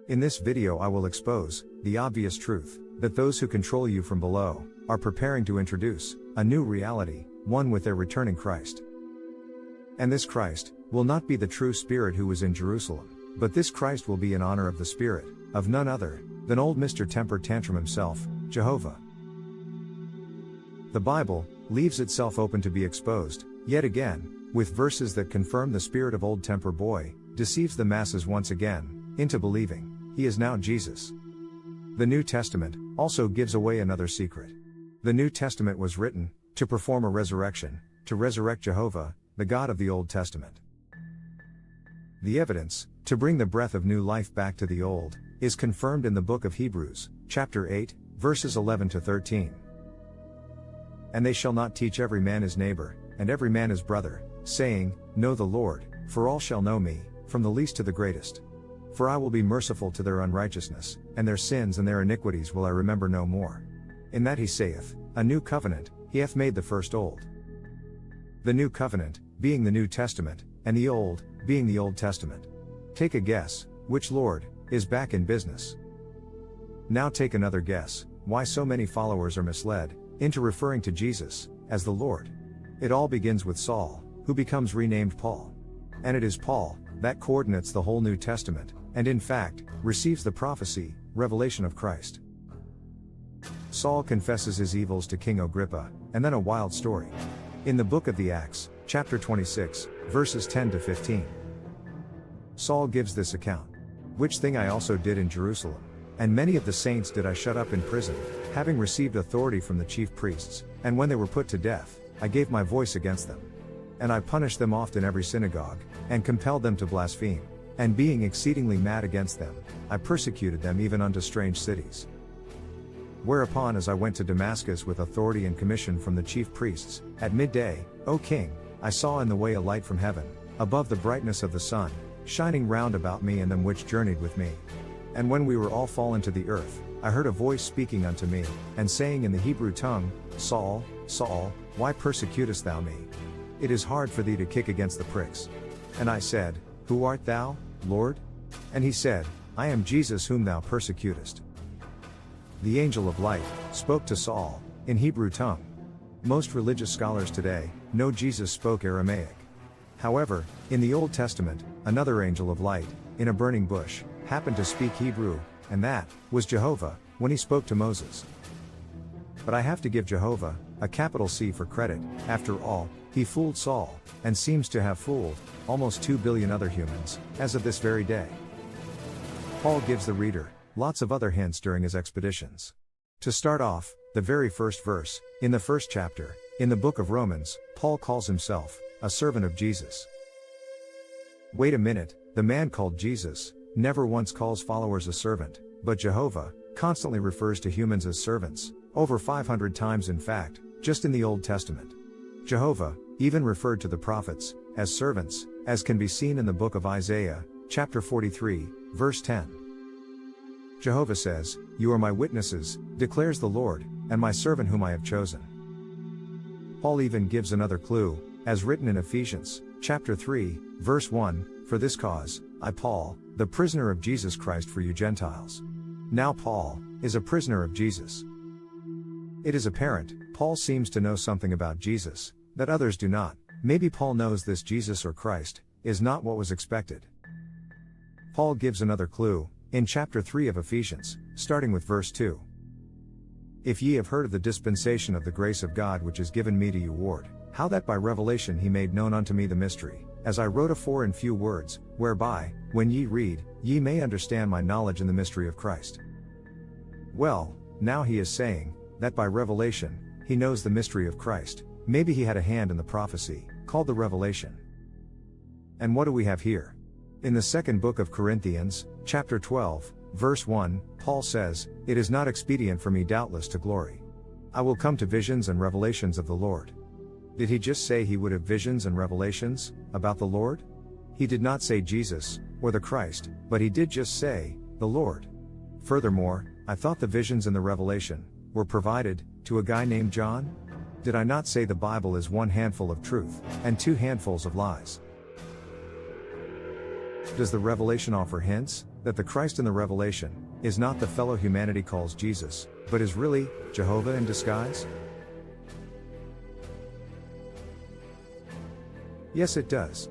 In this video I will expose the obvious truth that those who control you from below are preparing to introduce a new reality, one with their returning Christ. And this Christ will not be the true Spirit who was in Jerusalem, but this Christ will be in honor of the Spirit of none other than old Mr. Temper Tantrum himself, Jehovah. The Bible leaves itself open to be exposed, yet again, with verses that confirm the spirit of old Temper Boy deceives the masses once again into believing he is now Jesus. The New Testament also gives away another secret. The New Testament was written to perform a resurrection, to resurrect Jehovah, the God of the Old Testament. The evidence to bring the breath of new life back to the old is confirmed in the book of Hebrews, chapter 8, verses 11 to 13. And they shall not teach every man his neighbor, and every man his brother, saying, Know the Lord, for all shall know me, from the least to the greatest. For I will be merciful to their unrighteousness, and their sins and their iniquities will I remember no more. In that he saith, A new covenant, he hath made the first old. The new covenant, being the New Testament, and the old, being the Old Testament. Take a guess, which Lord is back in business? Now take another guess, why so many followers are misled into referring to Jesus as the Lord. It all begins with Saul, who becomes renamed Paul. And it is Paul that coordinates the whole New Testament, and in fact, receives the prophecy, revelation of Christ. Saul confesses his evils to King Agrippa, and then a wild story. In the book of the Acts, chapter 26, verses 10 to 15. Saul gives this account. Which thing I also did in Jerusalem, and many of the saints did I shut up in prison, having received authority from the chief priests, and when they were put to death, I gave my voice against them. And I punished them oft in every synagogue, and compelled them to blaspheme. And being exceedingly mad against them, I persecuted them even unto strange cities. Whereupon as I went to Damascus with authority and commission from the chief priests, at midday, O king, I saw in the way a light from heaven, above the brightness of the sun, shining round about me and them which journeyed with me. And when we were all fallen to the earth, I heard a voice speaking unto me, and saying in the Hebrew tongue, Saul, Saul, why persecutest thou me? It is hard for thee to kick against the pricks. And I said, Who art thou, Lord? And he said, I am Jesus whom thou persecutest. The angel of light spoke to Saul in Hebrew tongue. Most religious scholars today know Jesus spoke Aramaic. However, in the Old Testament, another angel of light, in a burning bush, happened to speak Hebrew, and that was Jehovah, when he spoke to Moses. But I have to give Jehovah a capital C for credit. After all, he fooled Saul, and seems to have fooled almost 2 billion other humans, as of this very day. Paul gives the reader lots of other hints during his expeditions. To start off, the very first verse, in the first chapter, in the book of Romans, Paul calls himself a servant of Jesus. Wait a minute, the man called Jesus never once calls followers a servant, but Jehovah constantly refers to humans as servants, over 500 times in fact, just in the Old Testament. Jehovah even referred to the prophets as servants, as can be seen in the book of Isaiah, chapter 43, verse 10. Jehovah says, You are my witnesses, declares the Lord, and my servant whom I have chosen. Paul even gives another clue, as written in Ephesians, chapter 3, verse 1, For this cause, I Paul, the prisoner of Jesus Christ for you Gentiles. Now Paul is a prisoner of Jesus. It is apparent, Paul seems to know something about Jesus that others do not. Maybe Paul knows this Jesus or Christ is not what was expected. Paul gives another clue, in chapter 3 of Ephesians, starting with verse 2. If ye have heard of the dispensation of the grace of God which is given me to you ward, how that by revelation he made known unto me the mystery, as I wrote afore in few words, whereby, when ye read, ye may understand my knowledge in the mystery of Christ. Well, now he is saying, that by revelation, he knows the mystery of Christ. Maybe he had a hand in the prophecy, called the revelation. And what do we have here? In the second book of Corinthians, chapter 12, verse 1, Paul says, It is not expedient for me doubtless to glory. I will come to visions and revelations of the Lord. Did he just say he would have visions and revelations about the Lord? He did not say Jesus, or the Christ, but he did just say, the Lord. Furthermore, I thought the visions and the revelation were provided to a guy named John? Did I not say the Bible is one handful of truth, and 2 handfuls of lies? Does the revelation offer hints that the Christ in the Revelation is not the fellow humanity calls Jesus, but is really Jehovah in disguise? Yes, it does.